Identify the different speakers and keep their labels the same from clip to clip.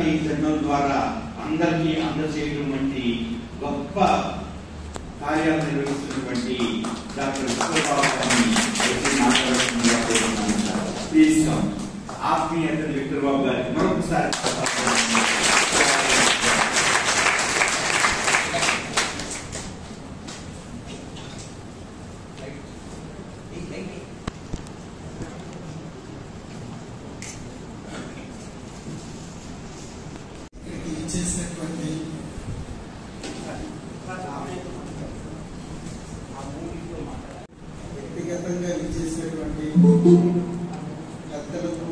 Speaker 1: ఈ జర్నల్ ద్వారా అందరికీ అందజేయడం వంటి గొప్ప కార్యాలు నిర్వహిస్తున్నటువంటి డాక్టర్ విక్రమబాబు గారిని మాట్లాడుతుందిగా కోరుతున్నాను. ప్లీజ్ ఆత్మీయత విక్రమబాబు గారికి మరొకసారి
Speaker 2: చేసినటువంటి వ్యక్తిగతంగా చేసినటువంటి పెద్దలకు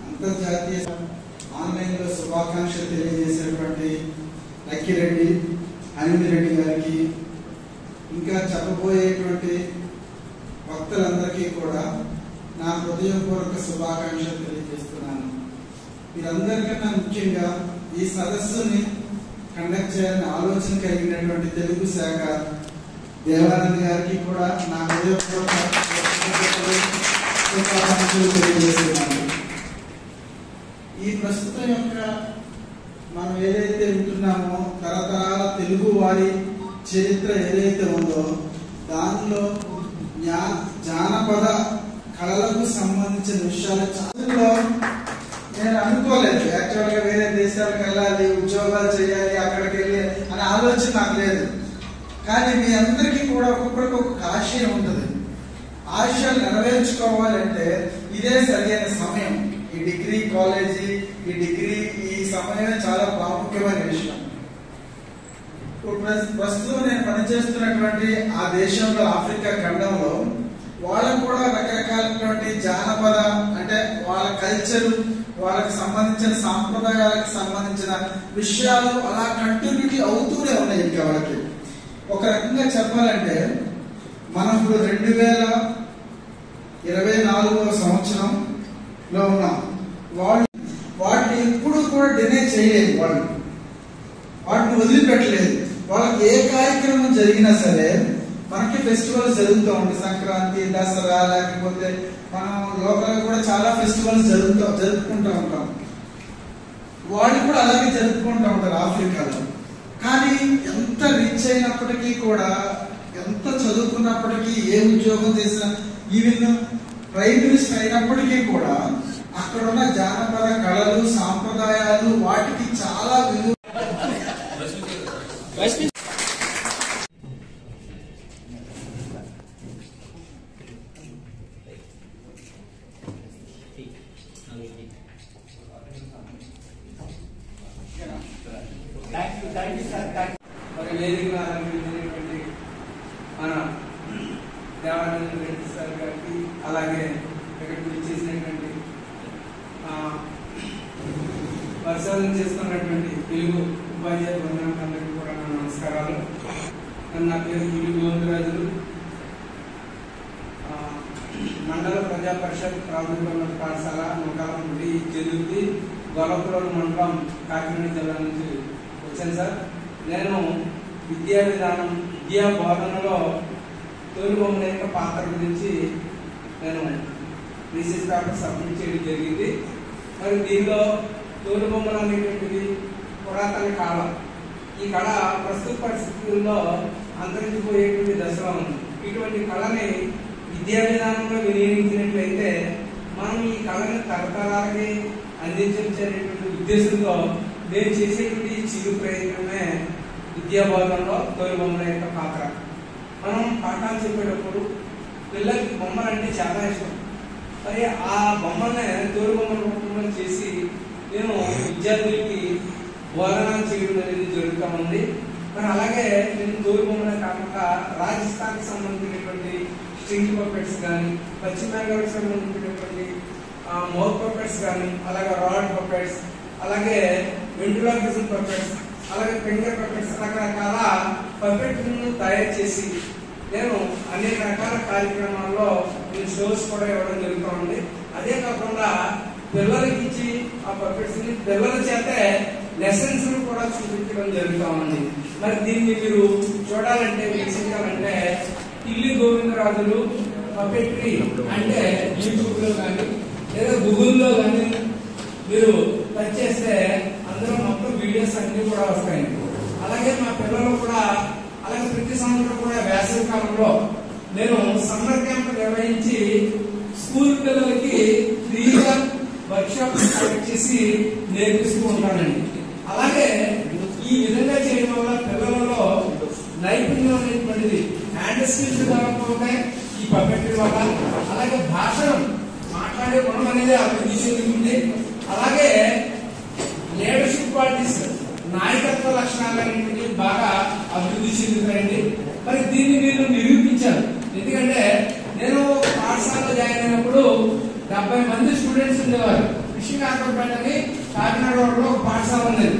Speaker 2: అంతర్జాతీయ ఆన్లైన్లో శుభాకాంక్షలు తెలియజేసినటువంటి లక్కిరెడ్డి అనిమిరెడ్డి గారికి ఇంకా చెప్పబోయేటువంటి భక్తులందరికీ కూడా నా హృదయపూర్వక శుభాకాంక్షలు తెలియజేస్తున్నాను. మీరందరికన్నా ముఖ్యంగా ఈ సదస్సుని కండక్ట్ చేయాలని ఆలోచన కలిగినటువంటి తెలుగు శాఖ దేవానంద్ గారికి కూడా నా హృదయపూర్వక శుభాకాంక్షలు తెలియజేస్తున్నాను. ఈ ప్రస్తుతం యొక్క మనం ఏదైతే వింటున్నామో తరతరాల తెలుగు వారి చరిత్ర ఏదైతే ఉందో దానిలో జానపద కళలకు సంబంధించిన విషయాలు చాలా నేను అనుకోలేదు. యాక్చువల్గా వేరే దేశాలకు వెళ్ళాలి, ఉద్యోగాలు చేయాలి, అక్కడికి వెళ్ళి అనే ఆలోచన నాకు లేదు. కానీ మీ అందరికీ కూడా ఒక్కొక్కరికి ఒక ఆశయం ఉంటుంది. ఆశయాలు నెరవేర్చుకోవాలంటే ఇదే సరైన సమయం. ఈ డిగ్రీ కాలేజీ, ఈ సమయమే చాలా ప్రాముఖ్యమైన విషయం. ప్రస్తుతం నేను పనిచేస్తున్నటువంటి ఆ దేశంలో, ఆఫ్రికా ఖండంలో వాళ్ళకు కూడా రకరకాలైనటువంటి జానపద అంటే వాళ్ళ కల్చరు, వాళ్ళకి సంబంధించిన సాంప్రదాయాలకు సంబంధించిన విషయాలు అలా కంటిన్యూటీ అవుతూనే ఉన్నాయి. ఇంకా వాళ్ళకి ఒక రకంగా చెప్పాలంటే మనం ఇప్పుడు 2024వ సంవత్సరంలో ఉన్నాం. వాటిని ఎప్పుడు కూడా డినై చేయలేదు, వాటిని వదిలిపెట్టలేదు. వాళ్ళకి ఏ కార్యక్రమం జరిగినా సరే, మనకి ఫెస్టివల్స్ జరుగుతూ ఉంటాయి, సంక్రాంతి, దసరా, లేకపోతే మనం లోకల్ కూడా చాలా ఫెస్టివల్స్ జరుపుకుంటూ ఉంటాం. వాళ్ళు కూడా అలాగే జరుపుకుంటూ ఉంటారు ఆఫ్రికాలో. కానీ ఎంత రిచ్ అయినప్పటికీ కూడా, ఎంత చదువుకున్నప్పటికీ, ఏ ఉద్యోగం చేసినా, ఈవెన్ ప్రైమ్ మినిస్టర్ అయినప్పటికీ కూడా అక్కడ ఉన్న జానపద కళలు, సాంప్రదాయాలు వాటికి చాలా విలువ.
Speaker 3: మరి వేదికగా మన దేవానంద రెడ్డి సార్ గారికి, అలాగే ఇక్కడికి వచ్చేసినటువంటి పరిశోధన చేస్తున్నటువంటి తెలుగు ఉపాధ్యాయ బృందానికి కూడా నా నమస్కారాలు. నా పేరు గుడి గోవిందరాజులు. మండల ప్రజా పరిషత్ ప్రాథమిక పాఠశాల నూకాలంపూడి చెదుర్తి గొల్లపురం మండలం కాకినాడ జిల్లా నుంచి వచ్చాను సార్. నేను విద్యా విధానం, విద్యా బోధనలో తోలుబొమ్మల యొక్క పాత్ర గురించి నేను రీసెర్చ్ పేపర్ సబ్మిట్ చేయడం జరిగింది. మరి దీనిలో తోలుబొమ్మలు అనేటువంటిది పురాతన కాలం. ఈ కళ ప్రస్తుత పరిస్థితుల్లో అంతరించిపోయేటువంటి దశలో ఉంది. ఇటువంటి కళని విద్యా విధానంలో వినియోగించినట్లయితే మనం ఈ కళని తరతరాలకి అందించేటువంటి ఉద్దేశంతో నేను చేసేటువంటి చిరు ప్రయత్నమే విద్యా బోధనలో తోలుబొమ్మల యొక్క పాత్ర. మనం పాఠాలు చెప్పేటప్పుడు పిల్లలకి బొమ్మలు అంటే చాలా ఇష్టం. మరి ఆ బొమ్మల్ని తోలుబొమ్మల రూపంలో చేసి నేను విద్యార్థులకి బోధన చేయడం అనేది జరుగుతూ ఉంది. మరి అలాగే నేను తోలుబొమ్మలే కాకుండా రాజస్థాన్కి సంబంధించినటువంటి స్ట్రింగ్ పపెట్స్ కానీ, పశ్చిమ బెంగాల్కి సంబంధించినటువంటి మౌత్ పపెట్స్ కానీ, అలాగే రాడ్ పపెట్స్, అలాగే వెంట్రులాక్రిజం పపెట్స్, అలాగే ఫింగర్ పపెట్స్, రకరకాల పపెట్లను తయారు చేసి నేను అనేక రకాల కార్యక్రమాల్లో నేను షోస్ కూడా ఇవ్వడం జరుగుతూ ఉంది. అదే కాకుండా పిల్లలకి ఇచ్చి ఆ పపెట్స్ ని పిల్లల చేతే లెసన్స్ కూడా చూపించడం జరుగుతా ఉంది. మరి దీన్ని మీరు చూడాలంటే వీక్షించాలంటే టిల్లి గోవిందరాజులు పపెట్రీ అంటే యూట్యూబ్ లో కానీ లేదా గూగుల్లో కానీ మీరు టచ్ చేస్తే అందులో మొత్తం వీడియోస్ అన్ని కూడా వస్తాయి. అలాగే మా పిల్లలు కూడా అలాగే ప్రతి సంవత్సరం కూడా వేసవి కాలంలో నేను సమ్మర్ క్యాంప్ నిర్వహించి స్కూల్ పిల్లలకి ఫ్రీగా వర్క్ షాప్ కండక్ట్ చేసి నేర్పిస్తూ ఉంటానండి. అలాగే ఈ విధంగా చేయడం వల్ల పిల్లలలో నైపుణ్యం అనేటువంటిది హ్యాండ్ స్కిల్స్ డెవలప్ అవుతాయి ఈ పపెట్రీ వల్ల. అలాగే భాషను మాట్లాడే గుణం అనేది అభివృద్ధి చెందుతుంది. అలాగే లీడర్షిప్ క్వాలిటీస్ నాయకత్వ లక్షణాలు అనేటువంటివి బాగా అభివృద్ధి చెందుతాయండి. మరి దీన్ని మీరు నిరూపించారు. ఎందుకంటే నేను పాఠశాలలో జాయిన్ అయినప్పుడు 70 మంది స్టూడెంట్స్ ఉండేవారు. ఫిషింగ్ ఆర్పేట అని కాకినాడ రోడ్లో ఒక పాఠశాల ఉండేది.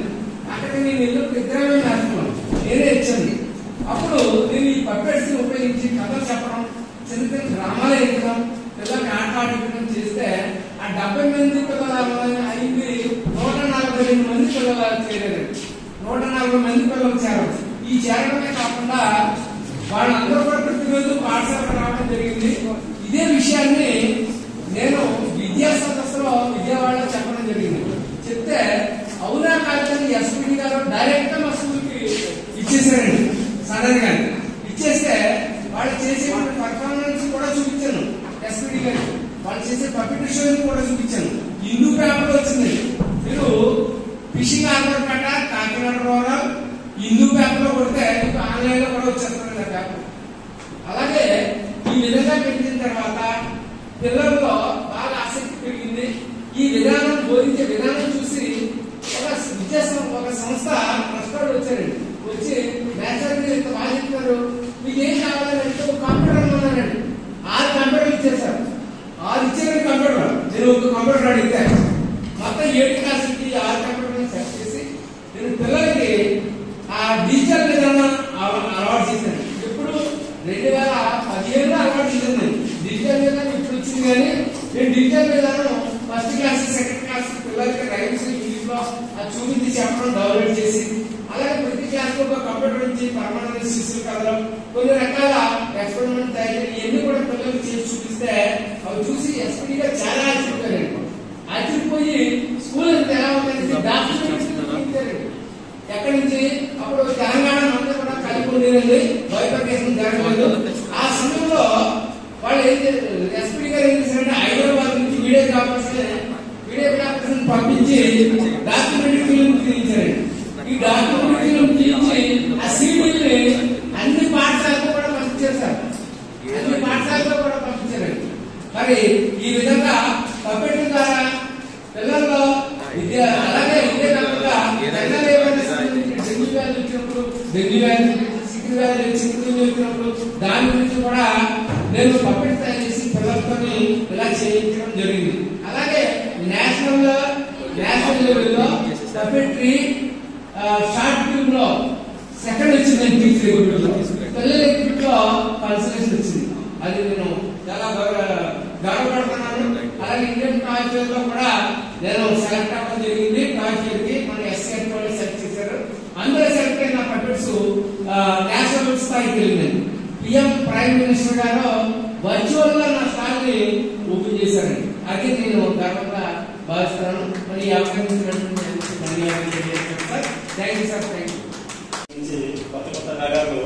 Speaker 3: అక్కడికి నేను ఇల్లు విగ్రహమే నేర్చుకున్నాను, నేనే ఇచ్చాను. అప్పుడు నేను ఈ పప్పెట్స్ ఉపయోగించి కథలు చెప్పడం, చిన్న చిన్న డ్రామాలు వేయడం, పిల్లలకి ఆట ఆడించడం చేస్తే ఆ 70 మంది పిల్లలు అయింది 142 మంది పిల్లలు చేరారు. 140 మంది పిల్లలు చేరారు. ఈ చేరడమే కాకుండా వాళ్ళందరూ కూడా ప్రతిరోజు పాఠశాలకు రావడం జరిగింది. ఇదే విషయాన్ని నేను విద్యా సదస్సులో విజయవాడలో చెప్పడం జరిగింది. చెప్తే అవునా కాదని ఎస్పీడి గారు డైరెక్ట్ గా మా స్కూల్ కి ఇచ్చేసారండి. సడన్ గా ఇచ్చేస్తే వాళ్ళు చేసే పర్ఫార్మెన్స్ కూడా చూపించాను ఎస్పీడి గారు. వాళ్ళు చేసే పబ్లిక్ షో కూడా చూపించాను. హిందూ పేపర్ వచ్చింది. మీరు fishing Arpeta Kakinada rural Hindu paper లో కొడితే మీకు ఆన్లైన్ లో కూడా వచ్చేస్తుంది పేపర్. అలాగే ఈ విధంగా పెట్టిన తర్వాత పిల్లల్లో బాగా ఆసక్తి పెరిగింది. ఈ విధానం బోధించే విధానం చూసి ఒక సంస్థ ప్రస్తుతం వచ్చారండి. వచ్చి నేచురల్ ఇంత బాగా చెప్తారు, మీకు ఏం కావాలని అంటే ఒక కంప్యూటర్ అన్నారండి. 6 కంప్యూటర్లు ఇచ్చేసారు. 6 ఇచ్చారండి కంప్యూటర్. నేను ఒక కంప్యూటర్ అడిగితే మొత్తం 7 క్లాసులకి 6 కంప్యూటర్లు సెట్ చేసి నేను పిల్లలకి ఆ డిజిటల్ విధానం అలవాటు చేశాను. ఇప్పుడు 2015లో అలవాటు చేశాను. డిజిటల్ విధానం ఇప్పుడు వచ్చింది కానీ నేను డిజిటల్ విధానం ఫస్ట్ క్లాస్ సెకండ్ క్లాస్ పిల్లలకి రైమ్స్ ఇంగ్లీష్ లో చూపించి చెప్పడం డెవలప్ చేసి, అలాగే ప్రతి క్లాస్ లో ఒక కంప్యూటర్ నుంచి పర్మనెంట్ శిశువులు కదలం కొన్ని రకాల ఎక్స్పెరిమెంట్ తయారు ఇవన్నీ కూడా పిల్లలకి చేసి చూపిస్తే అవి చూసి ఎస్పీ గా చాలా ఆశ్చర్యపోయారండి. ఆశ్చర్యపోయి స్కూల్ అంతా ఎలా ఉందంటే డాక్యుమెంట్స్ ఎక్కడి నుంచి అప్పుడు తెలంగాణ అంతా కూడా కలిపి ఉండేదండి. బైఫర్కేషన్ జరగలేదు. ఆ సమయంలో వాళ్ళు ఎస్పీ గారు ఏం చేశారంటే హైదరాబాద్ నుంచి వీడియోగ్రాఫర్స్ పంపించి డాక్యుమెంటరీ ఫిల్మ్ తీయించారండి. ఈ డాక్యుమెంటరీ ఫిల్మ్ తీయించి ఆ సీడీని అన్ని పాఠశాలకు కూడా పంపించేశారు. అన్ని పాఠశాలకు కూడా పంపించారండి. మరి ఈ విధంగా పప్పెట్ల ద్వారా పిల్లల్లో విద్య అలాగే ఇదే కాకుండా డెంగ్యూ వ్యాధి వచ్చినప్పుడు డెంగ్యూ వ్యాధి సిగ్గు వ్యాధి వచ్చినప్పుడు దాని గురించి కూడా నేను పప్పెట్ తయారు చేసి పిల్లలతో ఇలా చేయించడం జరిగింది. అలాగే నేషనల్ లెవెల్లో పప్పెట్రీ షార్ట్ ఫిల్మ్ లో సెకండ్ వచ్చింది. పిల్లల ఎగ్జిబిట్ లో కన్సలేషన్ వచ్చింది. అది నేను చాలా గర్వపడుతున్నాను. అలాగే ఇండియన్ టాయ్ ఫేర్ లో కూడా నేను సెలెక్ట్ అవ్వడం జరిగింది. టాయ్ ఫేర్ కి మన ఎస్కేట్ వాళ్ళు సెలెక్ట్ చేశారు. అందులో సెలెక్ట్ అయిన పప్పెట్స్ నేషనల్ స్థాయికి వెళ్ళింది. పిఎం ప్రైమ్ మినిస్టర్ గారు వర్చువల్ గా నా స్టాల్ ని ఓపెన్ చేశారండి. అది నేను గర్వంగా భావిస్తున్నాను. మరి ఈ అవకాశం ధన్యవాదాలు తెలియజేస్తాను sir. Thank you sir. Thank you.
Speaker 4: కొత్త నగరాలు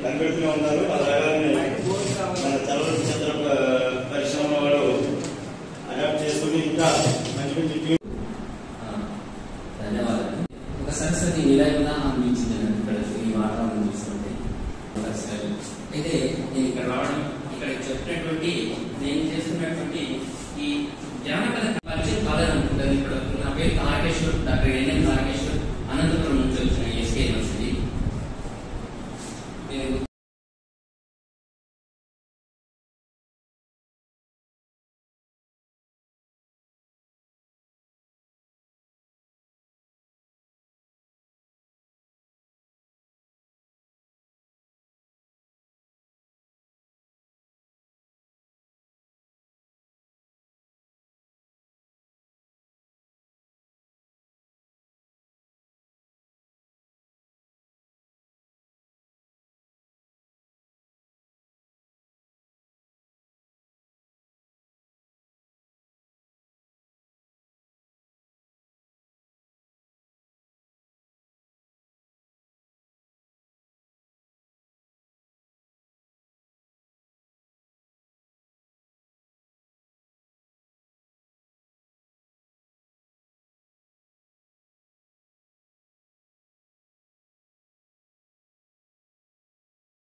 Speaker 4: కనిపెడుతూనే ఉన్నారు. ఆ నగరాన్ని మన చలనచిత్ర పరిశ్రమ వాళ్ళు అడాప్ట్ చేసుకుని ఇంకా మంచి మంచి
Speaker 5: ధన్యవాదాలు. ఒక సరస్వతి నిలయంగా అందించింది ఇక్కడ ఈ వాతావరణం చూస్తుంటే. అయితే నేను ఇక్కడ రావడం, ఇక్కడ చెప్పినటువంటి నేను చేస్తున్నటువంటి ఈ జానపద పరిచయం కాదని అనుకుంటాను. ఇక్కడ నా పేరు తారకేశ్వర్, డాక్టర్ ఎన్ఎం తారకేశ్వర్, అనంతపురం నుంచి వచ్చిన ఎస్కే యూనివర్సిటీ.